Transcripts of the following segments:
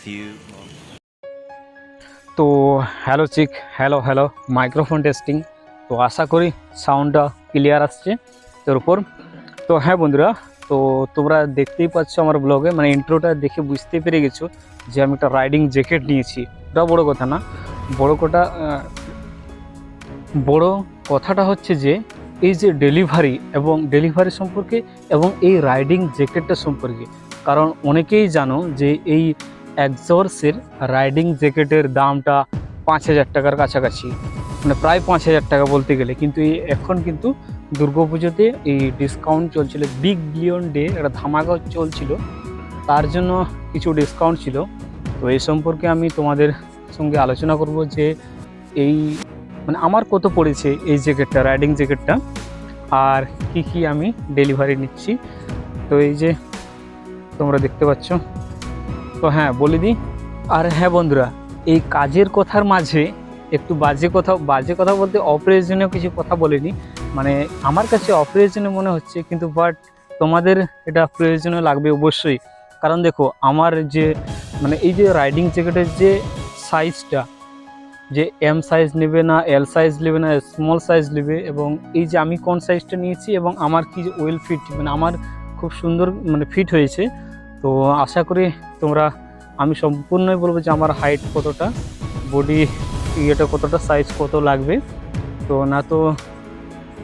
few moments. তো hello চিক, hello microphone testing. তো আশা করি সাউন্ডটা ক্লিয়ার আসছে তোর উপর। তো হ্যাঁ বন্ধুরা, তো তোমরা দেখতেই পাচ্ছ আমার ব্লগে, মানে ইন্ট্রোটা দেখে বুঝতে পেরে গেছো যে আমি একটা রাইডিং জ্যাকেট নিয়েছি। ওটা বড় কথা না, বড় কথাটা হচ্ছে যে এই যে ডেলিভারি সম্পর্কে এবং এই রাইডিং জ্যাকেটটা সম্পর্কে। কারণ অনেকেই জানো যে এই এক্সজর্সের রাইডিং জ্যাকেটের দামটা 5,000 টাকার কাছাকাছি, মানে প্রায় 5,000 টাকা বলতে গেলে। কিন্তু এখন কিন্তু দুর্গাপুজোতে এই ডিসকাউন্ট চলছিল, বিগ বিলিয়ন ডে একটা ধামাকা চলছিল, তার জন্য কিছু ডিসকাউন্ট ছিল। তো এই সম্পর্কে আমি তোমাদের সঙ্গে আলোচনা করব যে এই মানে আমার কত পড়েছে এই জ্যাকেটটা, রাইডিং জ্যাকেটটা, আর কি আমি ডেলিভারি নিচ্ছি। তো এই যে তোমরা দেখতে পাচ্ছ। তো হ্যাঁ বলে দিই, আর হ্যাঁ বন্ধুরা, এই কাজের কথার মাঝে একটু বাজে কথা বলতে অপ্রয়োজনীয় কিছু কথা বলিনি, মানে আমার কাছে অপ্রয়োজনীয় মনে হচ্ছে, কিন্তু বাট তোমাদের এটা প্রয়োজনীয় লাগবে অবশ্যই। কারণ দেখো আমার যে মানে এই যে রাইডিং জ্যাকেটের যে সাইজটা, যে এম সাইজ নেবে না এল সাইজ নেবে না স্মল সাইজ নেবে, এবং এই যে আমি কোন সাইজটা নিয়েছি এবং আমার কি ওয়েল ফিট, মানে আমার খুব সুন্দর মানে ফিট হয়েছে। তো আশা করি তোমরা, আমি সম্পূর্ণই বলবো যে আমার হাইট কতটা, বডি ইয়েটা কতটা, সাইজ কত লাগবে। তো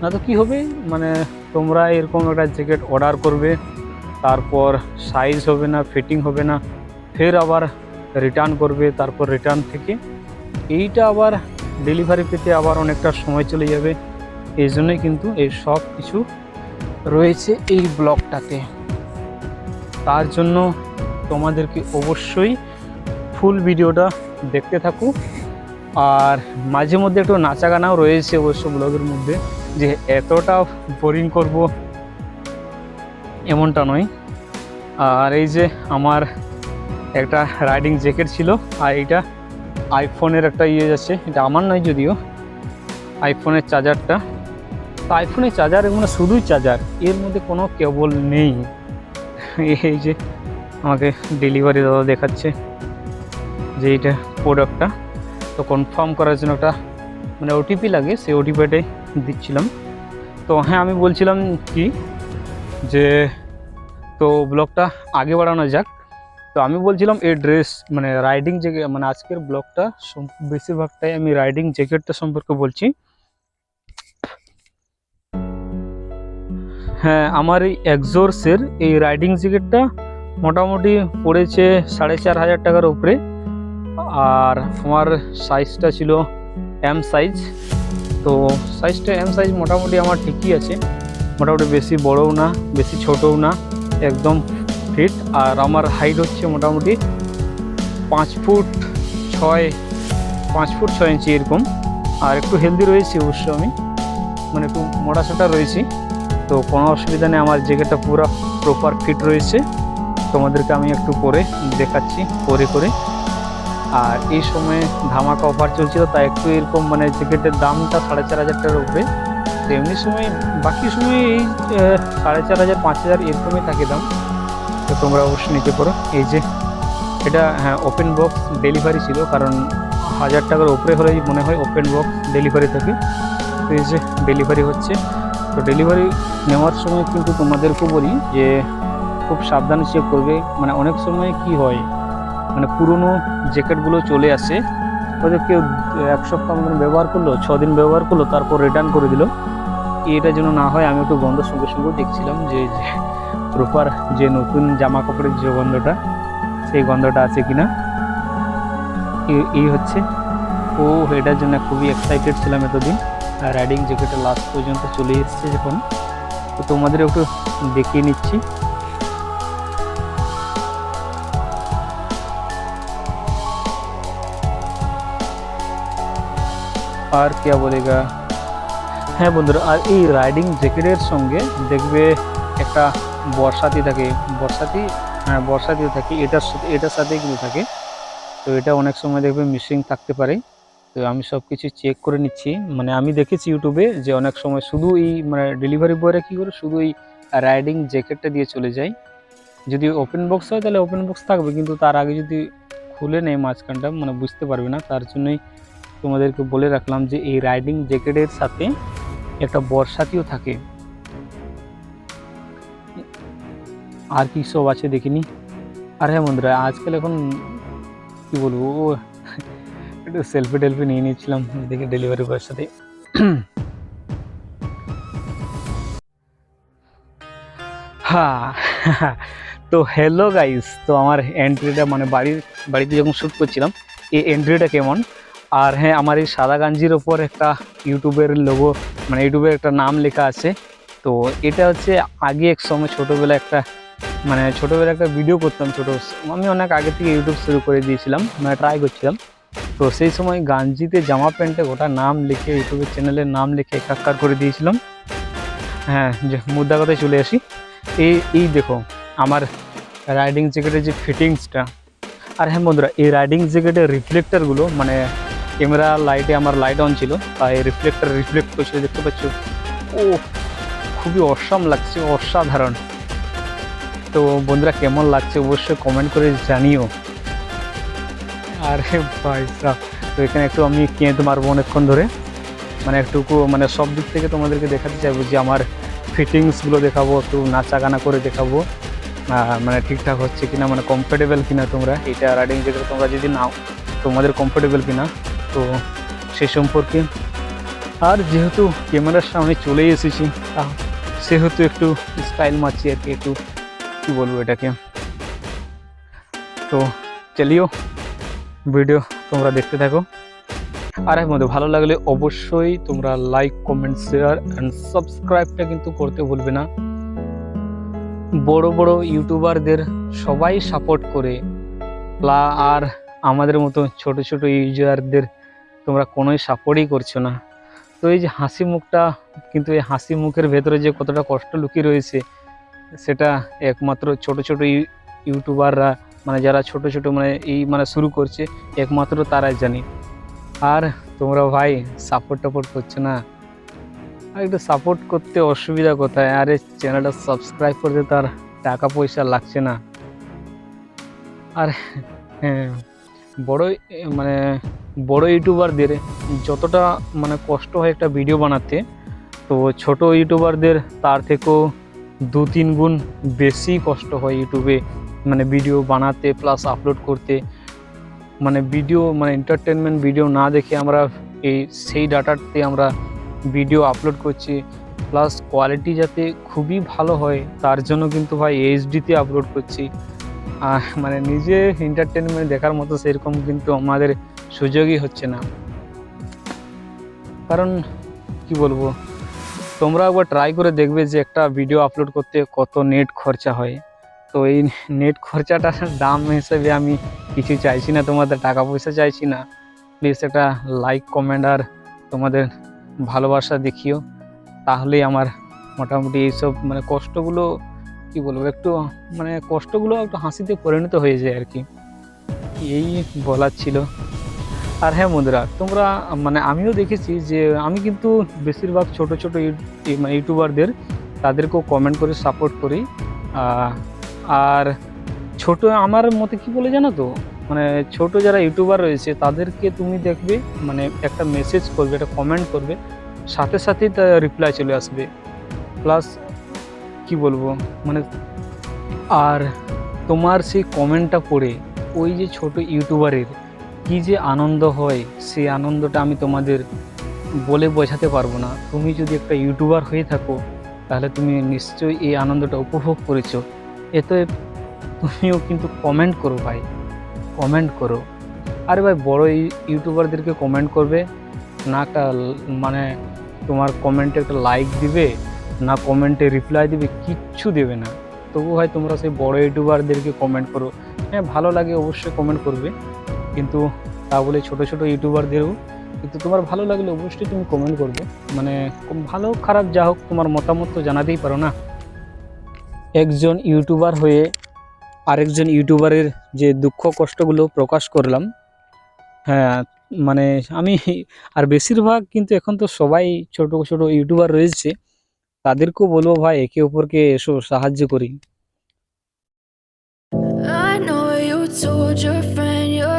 না তো কি হবে, মানে তোমরা এরকম একটা জ্যাকেট অর্ডার করবে, তারপর সাইজ হবে না, ফিটিং হবে না, ফের আবার রিটার্ন করবে, তারপর রিটার্ন থেকে এইটা আবার ডেলিভারি পেতে আবার অনেকটা সময় চলে যাবে। এই জন্যই কিন্তু এই সব কিছু রয়েছে এই ব্লগটাতে। তার জন্য তোমাদেরকে অবশ্যই ফুল ভিডিওটা দেখতে থাকো। আর মাঝে মধ্যে একটু নাচা গানাও রয়েছে অবশ্য ব্লগের মধ্যে, যে এতটা বোরিং করব এমনটা নয়। আর এই যে আমার একটা রাইডিং জ্যাকেট ছিল, আর এইটা আইফোনের একটা আছে, এটা আমার নয় যদিও, আইফোনের চার্জারটা। তো আইফোনের চার্জার মানে শুধুই চার্জার, এর মধ্যে কোনো কেবল নেই। এই যে আমাকে ডেলিভারি দাদা দেখাচ্ছে যে এইটা প্রোডাক্টটা। তো কনফার্ম করার জন্য একটা মানে ওটিপি লাগে, সেই ওটিপিটাই দিচ্ছিলাম। তো হ্যাঁ আমি বলছিলাম কি যে, তো ব্লগটা আগে বাড়ানো যাক। তো আমি বলছিলাম এই ড্রেস মানে রাইডিং জ্যাকেট, মানে আজকের ব্লগটা বেশিরভাগটাই আমি রাইডিং জ্যাকেটটা সম্পর্কে বলছি। হ্যাঁ, আমার এই এক্সজর্সের এই রাইডিং জ্যাকেটটা মোটামুটি পড়েছে 4,500 টাকার উপরে। আর আমার সাইজটা ছিল এম সাইজ। তো সাইজটা এম সাইজ মোটামুটি আমার ঠিকই আছে, মোটামুটি বেশি বড়ও না বেশি ছোটও না, একদম ফিট। আর আমার হাইট হচ্ছে মোটামুটি 5 ফুট 6 ইঞ্চি এরকম। আর একটু হেলদি রয়েছি অবশ্য, আমি মানে একটু মোটাসোটা রয়েছি। তো কোনো অসুবিধা নেই, আমার জ্যাকেটটা পুরো প্রপার ফিট রয়েছে। তোমাদেরকে আমি একটু পরে দেখাচ্ছি পরে করে। আর এই সময় ধামাকা অফার চলছিল, তাই একটু এরকম মানে জ্যাকেটের দামটা 4,500 টাকার উপরে। তো এমনি সময় বাকি সময় এই 4,500 5,000 এরকমই থাকে দাম। তো তোমরা অবশ্যই নিতে পারো। এই যে এটা হ্যাঁ ওপেন বক্স ডেলিভারি ছিল, কারণ 1,000 টাকার উপরে হলেই মনে হয় ওপেন বক্স ডেলিভারি থাকে। তো এই যে ডেলিভারি হচ্ছে। তো ডেলিভারি নেওয়ার সময় কিন্তু তোমাদেরকেও বলি যে খুব সাবধানে চেক করবে। মানে অনেক সময় কি হয়, মানে পুরনো জ্যাকেটগুলো চলে আসে, হয়তো কেউ 1 সপ্তাহ মতন ব্যবহার করলো, 6 দিন ব্যবহার করলো, তারপর রিটার্ন করে দিল। এটা যেন না হয়, আমি একটু গন্ধ সঙ্গে সঙ্গে দেখছিলাম যে প্রপার যে নতুন জামা কাপড়ের যে গন্ধটা, সেই গন্ধটা আছে কিনা। এই হচ্ছে ও, এটার জন্য খুবই এক্সাইটেড ছিলাম এতদিন। আর রাইডিং জ্যাকেটের লাস্ট পর্যন্ত চলে এসেছে যখন, তো তোমাদের একটু দেখিয়ে নিচ্ছি। আর কে বলেগা, হ্যাঁ বন্ধুরা, আর এই রাইডিং জ্যাকেটের সঙ্গে দেখবে একটা বর্ষাতি থাকে, বর্ষাতি থাকে, এটার সাথে কিন্তু থাকে। তো এটা অনেক সময় দেখবে মিসিং থাকতে পারে। তো আমি সব কিছু চেক করে নিচ্ছি। মানে আমি দেখেছি ইউটিউবে যে অনেক সময় শুধু এই মানে ডেলিভারি বয়রা কী করে, শুধু এই রাইডিং জ্যাকেটটা দিয়ে চলে যায়। যদি ওপেন বক্স হয় তাহলে ওপেন বক্স থাকবে, কিন্তু তার আগে যদি খুলে নেয় মাঝখানটা, মানে বুঝতে পারবে না, তার জন্যই তোমাদেরকে বলে রাখলাম যে এই রাইডিং জ্যাকেটের সাথে একটা বর্ষাতিও থাকে। আর কি সব আছে দেখিনি। আর হ্যাঁ বন্ধুরা, আজকাল এখন কি বলবো, একটু সেলফি টেলফি নিয়ে নিচ্ছিলাম দেখে ডেলিভারি বয়ের সাথে। হ্যাঁ, তো হ্যালো গাইস, তো আমার এন্ট্রিটা মানে বাড়িতে যখন শ্যুট করছিলাম এই এন্ট্রিটা কেমন। আর হ্যাঁ, আমার এই সাদা গাঞ্জির ওপর একটা ইউটিউবের লোগো, মানে ইউটিউবের একটা নাম লেখা আছে। তো এটা হচ্ছে আগে এক সময় ছোটোবেলায় একটা ভিডিও করতাম আমি অনেক আগে থেকে ইউটিউব শুরু করে দিয়েছিলাম, মানে ট্রাই করছিলাম। তো সেই সময় গাঞ্জিতে জামা প্যান্টে গোটা নাম লিখে ইউটিউবের চ্যানেলের নাম লিখে একাকার করে দিয়েছিলাম। হ্যাঁ, যে মুদ্রা কথায় চলে আসি, এই দেখো আমার রাইডিং জ্যাকেটের যে ফিটিংসটা। আর হ্যাঁ বন্ধুরা, এই রাইডিং জ্যাকেটের রিফ্লেক্টারগুলো, মানে ক্যামেরা লাইটে আমার লাইট অন ছিল, তাই রিফ্লেক্টার রিফ্লেক্ট করছিল, দেখতে পাচ্ছ। ও খুবই অসাম লাগছে, অসাধারণ। তো বন্ধুরা, কেমন লাগছে অবশ্যই কমেন্ট করে জানিও। আরে ভাই সাহ, তো এখানে একটু আমি কেঁদে মারবো অনেকক্ষণ ধরে, মানে একটুকু মানে সব দিক থেকে তোমাদেরকে দেখাতে চাইবো যে আমার ফিটিংসগুলো দেখাবো, একটু নাচা গানা করে দেখাবো, মানে ঠিকঠাক হচ্ছে কিনা, মানে কমফোর্টেবল কিনা তোমরা এটা রাইডিং জ্যাকেট তোমরা যদি নাও তোমাদের কমফোর্টেবল কিনা, তো সে সম্পর্কে। আর যেহেতু ক্যামেরার সামনে চলে এসেছি সেহেতু একটু স্টাইল মারছি আর কি, একটু কী বলবো এটাকে। তো চলিও, ভিডিও তোমরা দেখতে থাকো। আর এর মধ্যে ভালো লাগলে অবশ্যই তোমরা লাইক, কমেন্ট, শেয়ার অ্যান্ড সাবস্ক্রাইবটা কিন্তু করতে ভুলবে না। বড় বড় ইউটিউবারদের সবাই সাপোর্ট করে, আর আমাদের মতো ছোট ছোট ইউজারদের তোমরা কোনোই সাপোর্টই করছো না। তো এই যে হাসি মুখটা, কিন্তু এই হাসি মুখের ভেতরে যে কতটা কষ্ট লুকিয়ে রয়েছে সেটা একমাত্র ছোট ছোট ইউটিউবাররা, মানে যারা ছোট ছোট মানে শুরু করছে, একমাত্র তারাই জানি। আর তোমরা ভাই সাপোর্ট করছো না, আর একটু সাপোর্ট করতে অসুবিধা কোথায়? আরে চ্যানেলটা সাবস্ক্রাইব করতে তার টাকা পয়সা লাগছে না। আর হ্যাঁ, বড় ইউটিউবারদের যতটা মানে কষ্ট হয় একটা ভিডিও বানাতে, তো ছোট ইউটিউবারদের তার থেকেও 2-3 গুণ বেশি কষ্ট হয় ইউটিউবে মানে ভিডিও বানাতে প্লাস আপলোড করতে। মানে ভিডিও, মানে এন্টারটেনমেন্ট ভিডিও না দেখে আমরা সেই ডাটাতে আমরা ভিডিও আপলোড করছি, প্লাস কোয়ালিটি যাতে খুবই ভালো হয় তার জন্য কিন্তু ভাই এইচডিতে আপলোড করছি। মানে নিজে এন্টারটেনমেন্ট দেখার মতো সেরকম কিন্তু আমাদের সুযোগই হচ্ছে না। কারণ কি বলবো, তোমরা একবার ট্রাই করে দেখবে যে একটা ভিডিও আপলোড করতে কত নেট খরচা হয়। তো এই নেট খরচাটার দাম হিসেবে আমি কিছু চাইছি না, তোমাদের টাকা পয়সা চাইছি না। প্লিজ একটা লাইক, কমেন্ট আর তোমাদের ভালোবাসা দেখিও, তাহলেই আমার মোটামুটি এইসব মানে কষ্টগুলো কি বলবো, একটু মানে কষ্টগুলো একটু হাসিতে পরিণত হয়ে যায় আর কি, এই বলার ছিল। আর হ্যাঁ বন্ধুরা, তোমরা মানে আমিও দেখেছি যে আমি কিন্তু বেশিরভাগ ছোট ছোট ইউটিউবারদের তাদেরকেও কমেন্ট করে সাপোর্ট করি। আর ছোট আমার মতে কি বলে জানো তো, মানে ছোট যারা ইউটিউবার রয়েছে তাদেরকে তুমি দেখবে মানে একটা মেসেজ করবে, একটা কমেন্ট করবে, সাথে সাথেই তার রিপ্লাই চলে আসবে। প্লাস কি বলবো মানে, আর তোমার সেই কমেন্টটা পড়ে ওই যে ছোট ইউটিউবারের কী যে আনন্দ হয়, সেই আনন্দটা আমি তোমাদের বলে বোঝাতে পারবো না। তুমি যদি একটা ইউটিউবার হয়ে থাকো তাহলে তুমি নিশ্চয়ই এই আনন্দটা উপভোগ করেছো। এতে তুমিও কিন্তু কমেন্ট করো ভাই, কমেন্ট করো। আরে ভাই, বড় ইউটিউবারদেরকে কমেন্ট করবে না, একটা মানে তোমার কমেন্টে একটা লাইক দিবে না, কমেন্টে রিপ্লাই দিবে, কিচ্ছু দেবে না। তবু ভাই তোমরা সেই বড় ইউটিউবারদেরকে কমেন্ট করো। হ্যাঁ, ভালো লাগে অবশ্যই কমেন্ট করবে, কিন্তু তা বলে ছোট ছোট ইউটিউবারদেরও কিন্তু তোমার ভালো লাগলে অবশ্যই তুমি কমেন্ট করবে। মানে ভালো খারাপ যা হোক, তোমার মতামত তো জানাতেই পারো না। একজন ইউটিউবার হয়ে আরেকজন ইউটিউবারের যে দুঃখ কষ্টগুলো প্রকাশ করলাম। হ্যাঁ, মানে আমি আর বেশিরভাগ কিন্তু এখন তো সবাই ছোট ছোট ইউটিউবার রয়েছে, তাদেরকেও বলবো ভাই একে অপরকে এসো সাহায্য করি। I know you told your friend you're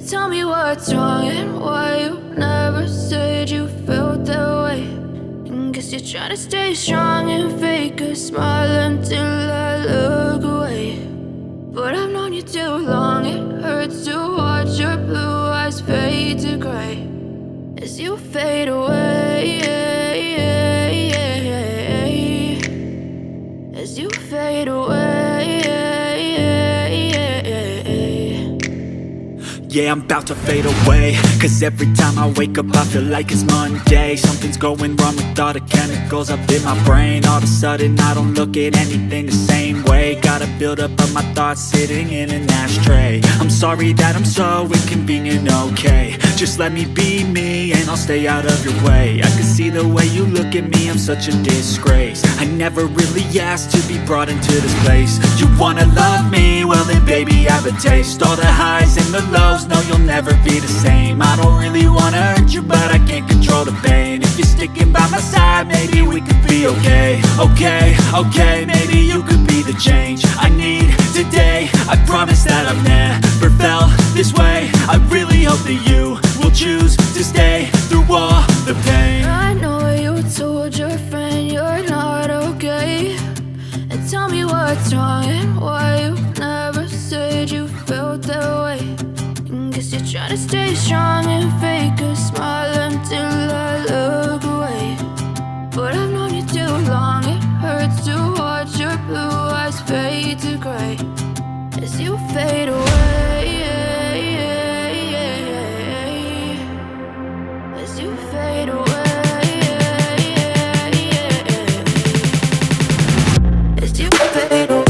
Tell me what's wrong and why you never said you felt that way. And guess you're trying to stay strong and fake a smile until I look away. But I've known you too long, it hurts to watch your blue eyes fade to gray as you fade away. As you fade away. Yeah, I'm about to fade away, cause every time I wake up I feel like it's Monday. Something's going wrong with all the chemicals up in my brain. All of a sudden I don't look at anything the same way. Got a buildup of my thoughts sitting in an ashtray. I'm sorry that I'm so inconvenient, okay. Just let me be me and I'll stay out of your way. I can see the way you look at me, I'm such a disgrace. I never really asked to be brought into this place. You wanna love me? Well then baby I have a taste. All the highs and the lows, no you'll never be the same. I don't really wanna hurt you but I can't control the pain. If you're sticking by my side maybe we could be okay. Okay, maybe you could be the change I need today. I promise that I've never felt this way. I really hope that you will choose to stay through all the pain. I know you told your friend you're not okay. And tell me what's wrong and why you never said you felt that way. And guess you're trying to stay strong and fake a smile until I look away. But I've known you too long, it hurts to watch your blue eyes fade to gray as you fade away. As you fade away. As you fade away.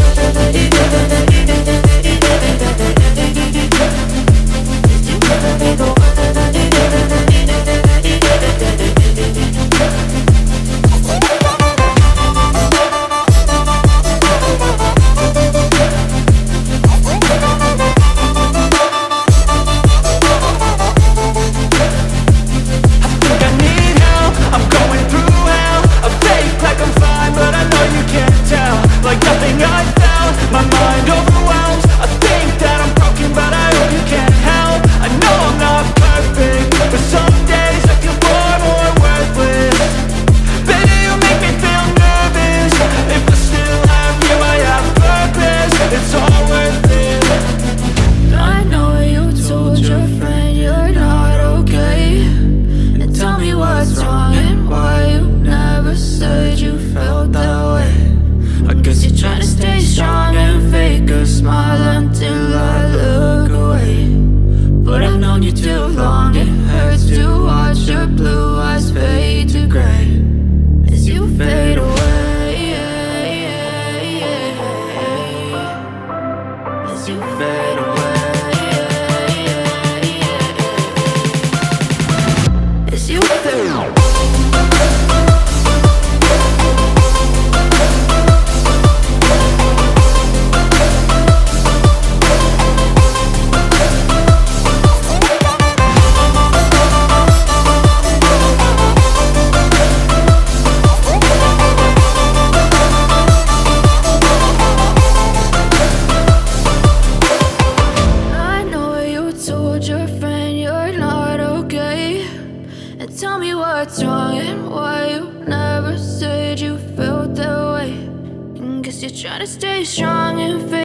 You're trying to stay strong and